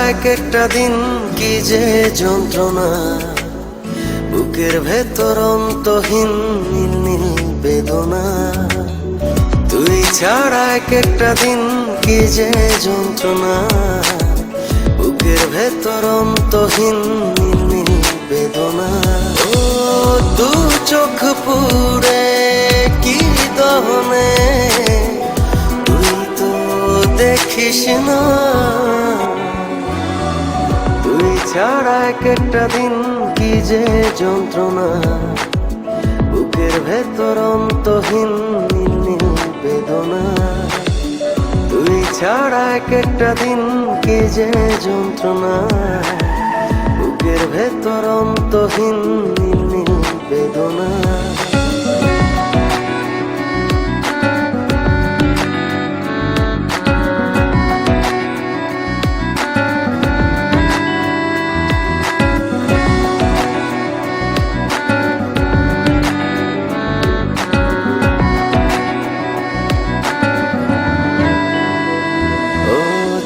এক একটা দিন কি যে যন্ত্রণা, বুকের ভেতর অন্তহীন নীল নীল বেদনা। তুই ছাড়া এক একটা দিন কি যে যন্ত্রণা, বুকের ভেতর অন্তহীন নীল নীল বেদনা। ও দু চোখ পুরে কি দহনে, তুই তো দেখিস না। তুই ছাড়া এক একটা দিন কি যে যন্ত্রণা, বুকের ভেতর অন্তহীন নীল নীল বেদনা। তুই ছাড়া এক একটা দিন কি যে যন্ত্রণা, বুকের ভেতর অন্তহীন নীল নীল বেদনা।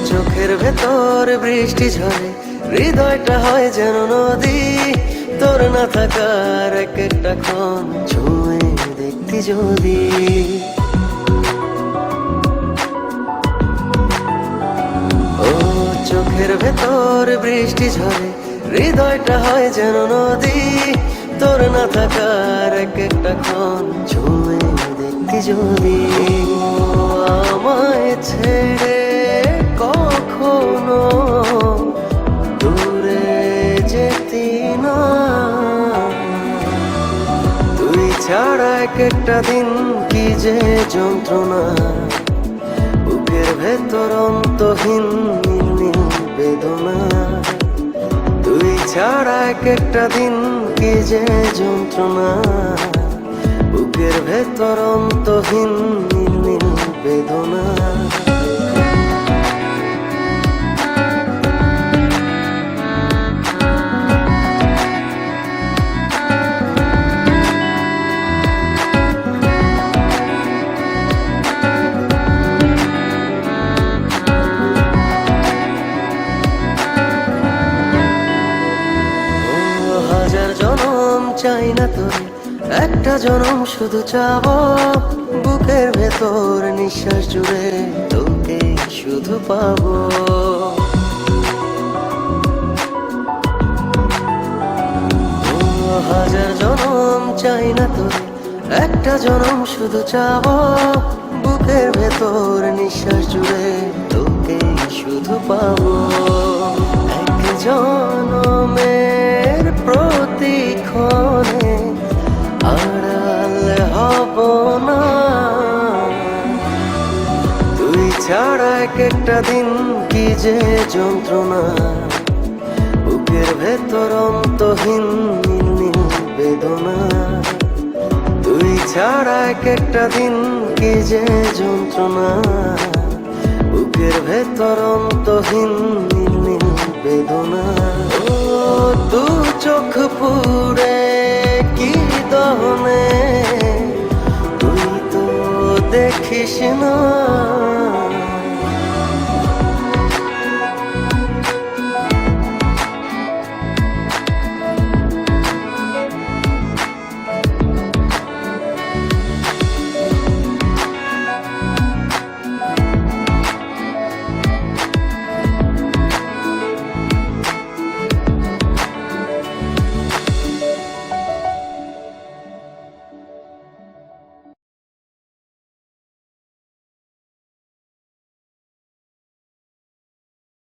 চোখের ভেতর বৃষ্টি ঝরে, হৃদয়টা হয় যেন নদী। তোর না থাকার এক একটা ক্ষণ ছুঁয়ে দেখতি যদি। ও চোখের ভেতর বৃষ্টি ঝরে, হৃদয়টা হয় যেন নদী। তোর না থাকার এক একটা ক্ষণ ছুঁয়ে দেখতি যদি। আমায় ছেড়ে কখনো দূরে যেতি না। তুই ছাড়া এক একটা দিন কি যে যন্ত্রণা, বুকের ভেতর অন্তহীন নীল নীল বেদনা। তুই ছাড়া এক একটা দিন কি যে যন্ত্রণা, বুকের ভেতর অন্তহীন নীল নীল বেদনা। হাজার জনম চাই না তোরে, একটা জনম শুধু চাবো। বুকের ভেতর নিঃশ্বাস জুড়ে তোকে শুধু পাবো। হাজার জনম চাই না তোরে, একটা জনম শুধু চাবো। বুকের ভেতর নিঃশ্বাস জুড়ে তোকে শুধু পাবো। এক জনমের প্রতিক্ষণে আড়াল হব না। তুই ছাড়া এক একটা দিন কি যে যন্ত্রণা, বুকের ভেতর অন্তহীন নীল নীল বেদনা। তুই ছাড়া এক একটা দিন কি যে যন্ত্রণা, বুকের ভেতর অন্তহীন নীল